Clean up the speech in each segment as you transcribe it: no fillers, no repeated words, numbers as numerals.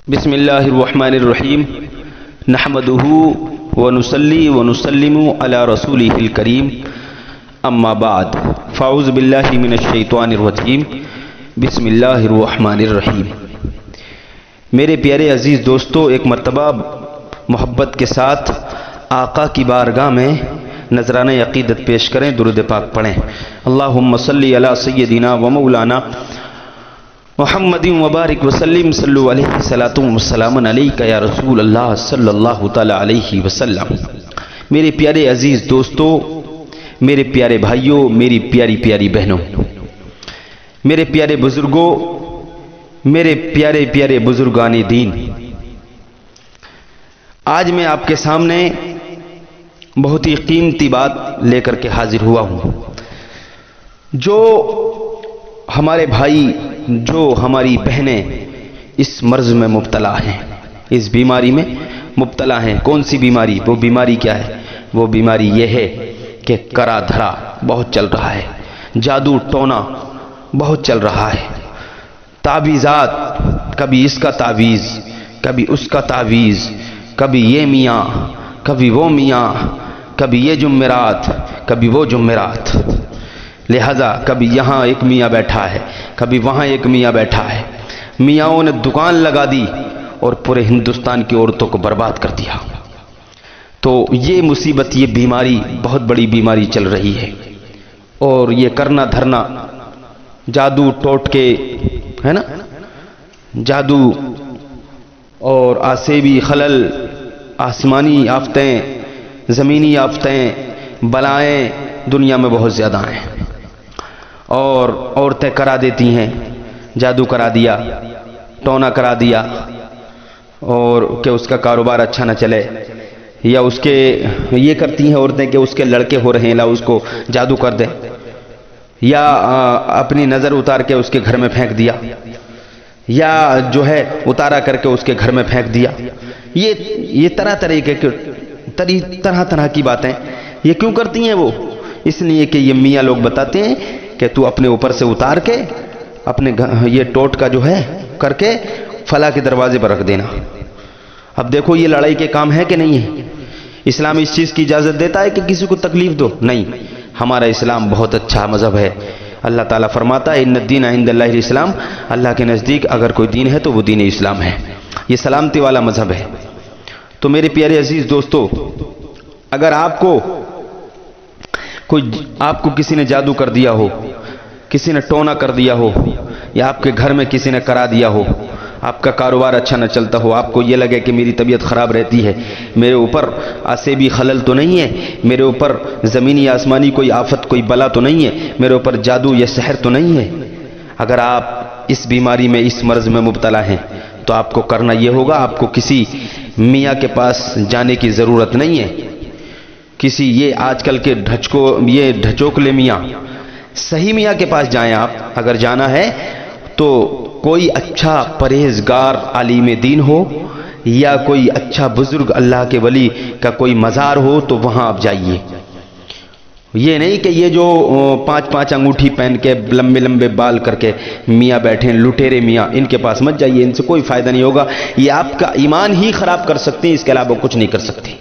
بسم اللہ الرحمن الرحیم نحمدہ ونصلی ونسلم علی رسولہ الکریم اما بعد فاعوذ باللہ من الشیطان الرجیم بسم اللہ الرحمن الرحیم۔ میرے پیارے عزیز دوستو، ایک مرتبہ محبت کے ساتھ آقا کی بارگاہ میں نذرانہ عقیدت پیش کریں، درود پاک پڑھیں۔ اللہم صلی علی سیدنا و مولانا محمد وبارک وسلم، صلو علیہ صلاۃ وسلام علیک یا رسول اللہ صلی اللہ تعالی علیہ وسلم۔ میرے پیارے عزیز دوستو، میرے پیارے بھائیوں، میری پیاری پیاری بہنوں، میرے پیارے بزرگوں، میرے پیارے پیارے بزرگان دین، آج میں آپ کے سامنے بہت ہی قیمتی بات لے کر کے حاضر ہوا ہوں۔ جو ہمارے بھائی، جو ہماری بہنیں اس مرض میں مبتلا ہیں، اس بیماری میں مبتلا ہیں، کون سی بیماری؟ وہ بیماری کیا ہے؟ وہ بیماری یہ ہے کہ کرا دھرا بہت چل رہا ہے، جادو ٹونا بہت چل رہا ہے، تعویذات، کبھی اس کا تعویذ، کبھی اس کا تعویذ، کبھی یہ میاں، کبھی وہ میاں، کبھی یہ جمعرات، کبھی وہ جمعرات، لہذا کبھی یہاں ایک میاں بیٹھا ہے، کبھی وہاں ایک میاں بیٹھا ہے۔ میاں نے دکان لگا دی اور پورے ہندوستان کی عورتوں کو برباد کر دیا۔ تو یہ مصیبت، یہ بیماری بہت بڑی بیماری چل رہی ہے، اور یہ کرنا دھرنا، جادو ٹوٹ کے، ہے نا، جادو اور آسیبی خلل، آسمانی آفتیں، زمینی آفتیں، بلائیں دنیا میں بہت زیادہ ہیں، اور عورتیں کرا دیتی ہیں، جادو کرا دیا، ٹونا کرا دیا، اور کہ اس کا کاروبار اچھا نہ چلے، یا اس کے یہ کرتی ہیں عورتیں کہ اس کے لڑکے ہو رہے ہیں، لا اس کو جادو کر دے، یا اپنی نظر اتار کے اس کے گھر میں پھینک دیا، یا جو ہے اتارا کر کے اس کے گھر میں پھینک دیا۔ یہ طرح طرح کی باتیں یہ کیوں کرتی ہیں؟ وہ اس لیے کہ یہ میاں لوگ بتاتے ہیں کہ تو اپنے اوپر سے اتار کے اپنے یہ ٹوٹ کا جو ہے کر کے فلاں کے دروازے پر رکھ دینا۔ اب دیکھو یہ لڑائی کے کام ہے کہ نہیں ہے؟ اسلام اس چیز کی اجازت دیتا ہے کہ کسی کو تکلیف دو؟ نہیں، ہمارا اسلام بہت اچھا مذہب ہے۔ اللہ تعالیٰ فرماتا ہے ان الدین عند اللہ الاسلام، اللہ کے نزدیک اگر کوئی دین ہے تو وہ دین اسلام ہے، یہ سلامتی والا مذہب ہے۔ تو میرے پیارے عزیز دوستو، اگر آپ کو کسی نے جادو کر دیا ہو، کسی نے ٹونا کر دیا ہو، یا آپ کے گھر میں کسی نے کرا دیا ہو، آپ کا کاروبار اچھا نہ چلتا ہو، آپ کو یہ لگے کہ میری طبیعت خراب رہتی ہے، میرے اوپر آسیبی خلل تو نہیں ہے، میرے اوپر زمینی آسمانی کوئی آفت، کوئی بلا تو نہیں ہے، میرے اوپر جادو یا سحر تو نہیں ہے، اگر آپ اس بیماری میں، اس مرض میں مبتلا ہیں، تو آپ کو کرنا یہ ہوگا، آپ کو کسی میاں کے پاس جانے کی ضرورت نہیں ہے، کسی یہ آج کل کے یہ ڈھچوکلے میاں، صحیح میاں کے پاس جائیں آپ۔ اگر جانا ہے تو کوئی اچھا پرہیزگار عالم دین ہو، یا کوئی اچھا بزرگ اللہ کے ولی کا کوئی مزار ہو، تو وہاں آپ جائیے۔ یہ نہیں کہ یہ جو 5 انگوٹھی پہن کے لمبے لمبے بال کر کے میاں بیٹھے، لٹیرے میاں، ان کے پاس مت جائیے، ان سے کوئی فائدہ نہیں ہوگا، یہ آپ کا ایمان ہی خراب کر سکتے ہیں، اس کے علاوہ کچھ نہیں کر سکتے،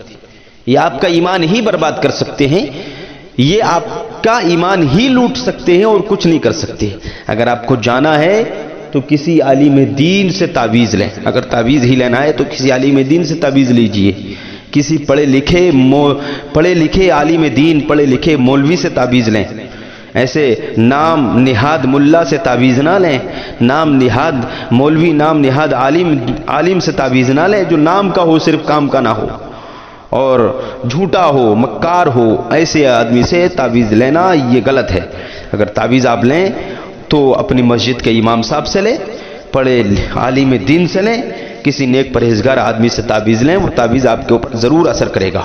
یہ آپ کا ایمان ہی برباد کر سکتے ہیں، یہ آپ کا ایمان ہی لوٹ سکتے ہیں اور کچھ نہیں کر سکتے۔ اگر آپ کو جانا ہے تو کسی عالم دین سے تعویذ لیں، اگر تعویذ ہی لینا ہے تو کسی عالم دین سے تعویذ لیجئے، کسی پڑھے لکھے عالم دین، پڑھے لکھے مولوی سے تعویذ لیں، ایسے نام نہاد ملا سے تعویذ نہ لیں، نام نہاد مولوی، نام نہاد عالم سے تعویذ نہ لیں، جو نام کا ہو، صرف کام کا نہ ہو، اور جھوٹا ہو، مکار ہو، ایسے آدمی سے تعویذ لینا یہ غلط ہے۔ اگر تعویذ آپ لیں تو اپنی مسجد کے امام صاحب سے لیں، پڑھے عالم دین سے لیں، کسی نیک پرہیزگار آدمی سے تعویذ لیں، وہ تعویذ آپ کے اوپر ضرور اثر کرے گا۔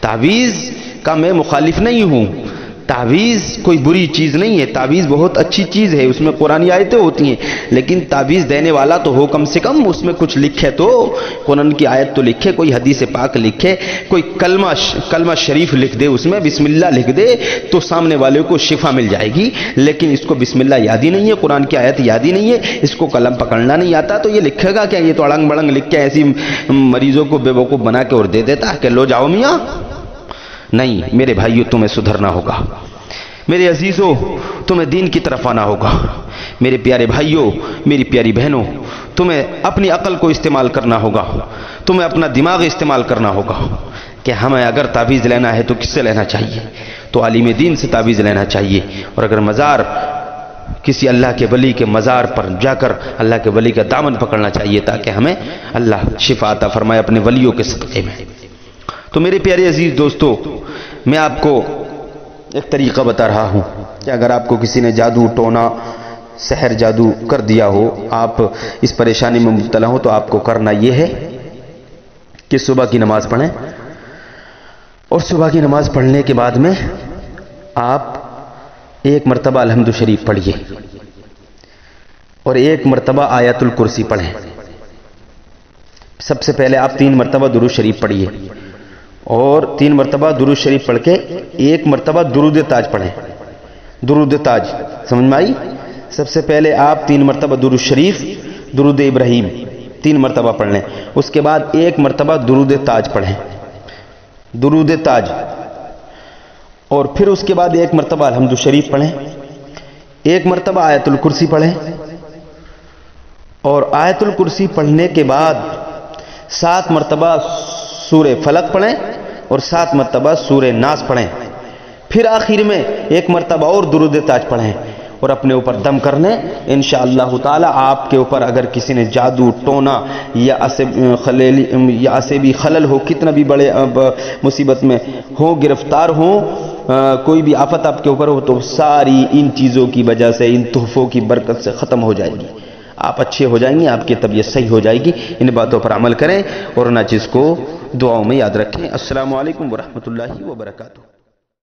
تعویذ کا میں مخالف نہیں ہوں، تعویذ کوئی بری چیز نہیں ہے، تعویذ بہت اچھی چیز ہے، اس میں قرآنی آیتیں ہوتی ہیں، لیکن تعویذ دینے والا تو ہو کم سے کم اس میں کچھ لکھے، تو قرآن کی آیت تو لکھے، کوئی حدیث پاک لکھے، کوئی کلمہ شریف لکھ دے، اس میں بسم اللہ لکھ دے تو سامنے والے کو شفا مل جائے گی۔ لیکن اس کو بسم اللہ یاد ہی نہیں ہے، قرآن کی آیت یاد ہی نہیں ہے، اس کو قلم پکڑنا نہیں آتا، تو یہ لکھے گا کیا؟ یہ تو اڑنگ بڑنگ لکھ کے ایسی مریضوں کو بے وقوف بنا کے اور دے دیتا کہ لو جاؤ میاں۔ نہیں میرے بھائیو، تمہیں سدھرنا ہوگا، میرے عزیزوں تمہیں دین کی طرف آنا ہوگا، میرے پیارے بھائیوں، میری پیاری بہنوں، تمہیں اپنی عقل کو استعمال کرنا ہوگا، تمہیں اپنا دماغ استعمال کرنا ہوگا کہ ہمیں اگر تعویذ لینا ہے تو کس سے لینا چاہیے؟ تو عالم دین سے تعویذ لینا چاہیے، اور اگر مزار کسی اللہ کے ولی کے مزار پر جا کر اللہ کے ولی کا دامن پکڑنا چاہیے تاکہ ہمیں اللہ شفا عطا فرمائے اپنے ولیوں کے صدقے میں۔ تو میرے پیارے عزیز دوستو، میں آپ کو ایک طریقہ بتا رہا ہوں کہ اگر آپ کو کسی نے جادو ٹونا سحر جادو کر دیا ہو، آپ اس پریشانی میں مبتلا ہو، تو آپ کو کرنا یہ ہے کہ صبح کی نماز پڑھیں، اور صبح کی نماز پڑھنے کے بعد میں آپ ایک مرتبہ الحمد شریف پڑھیے اور ایک مرتبہ آیت الکرسی پڑھیں۔ سب سے پہلے آپ 3 مرتبہ درود شریف پڑھیے، اور 3 مرتبہ درود شریف پڑھ کے ایک مرتبہ درود تاج پڑھیں۔ درود تاج سمجھ میں آئی؟ سب سے پہلے آپ 3 مرتبہ درود شریف، درود ابراہیم 3 مرتبہ پڑھ لیں، اس کے بعد ایک مرتبہ درود تاج پڑھیں، درود تاج، اور پھر اس کے بعد ایک مرتبہ الحمد شریف پڑھیں، ایک مرتبہ آیت الکرسی پڑھیں، اور آیت الکرسی پڑھنے کے بعد 7 مرتبہ سورہ فلق پڑھیں اور 7 مرتبہ سورہ ناس پڑھیں، پھر آخر میں ایک مرتبہ اور درود تاج پڑھیں، اور اپنے اوپر دم کرنے انشاءاللہ تعالی آپ کے اوپر اگر کسی نے جادو ٹونا یا عصبی خلل ہو، کتنا بھی بڑے مصیبت میں ہو، گرفتار ہو، کوئی بھی آفت آپ کے اوپر ہو، تو ساری ان چیزوں کی وجہ سے، ان تحفوں کی برکت سے ختم ہو جائے گی، آپ اچھے ہو جائیں گے، آپ کی طبیعت صحیح ہو جائے گی۔ ان باتوں پر عمل کریں اور نہ چیز کو دعاؤں میں یاد رکھیں۔ السلام علیکم ورحمۃ اللہ وبرکاتہ۔